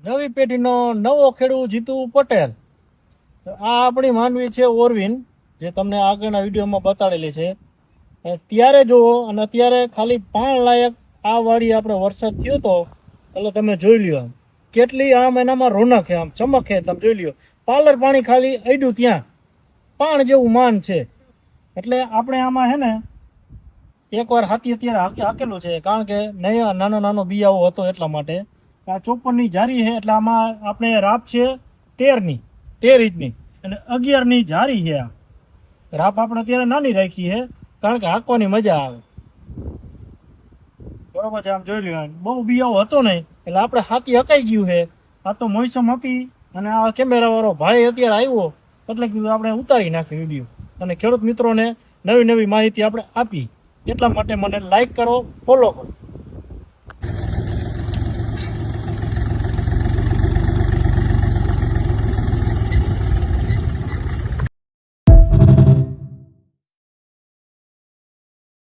નવી પેઢીનો નવો ખેડૂત જીતુ પટેલ. આ આપણી માંડવી છે ઓરવીન, જે તમને આગળના વિડીયોમાં બતાડેલી છે. ત્યારે જુઓ અને અત્યારે ખાલી પાણ લાયક આ વાડી આપણે વરસાદ થયો હતો એટલે તમે જોઈ લ્યો આમ કેટલી આમ એનામાં રોનક છે, આમ ચમક છે. તમે જોઈ લ્યો પાર્લર પાણી ખાલી અડ્યું ત્યાં પાણ જેવું માન છે. એટલે આપણે આમાં છે ને એકવાર હાથી અત્યારે હાકેલું છે, કારણ કે નાનો નાનો બિયાઓ હતો એટલા માટે. આ 54ની જારી છે એટલે આમાં આપણે રાપ છે 13 ઇંચની અને 11ની જારી છે. આ રાપ આપણે અત્યારે નાની રાખી છે કારણ કે હાંકવાની મજા આવે. બરોબર છે, આમ જોઈ લ્યો બહુ બિયાઓ હતો નહીં એટલે આપણે હાથી હકાઈ ગયું છે. આ તો મોસમ હતી અને આ કેમેરાવાળો ભાઈ અત્યારે આવ્યો એટલે કીધું આપણે ઉતારી નાખી વિડીયો અને ખેડૂત મિત્રોને નવી નવી માહિતી આપણે આપી. એટલા માટે મને લાઈક કરો, ફોલો કરો.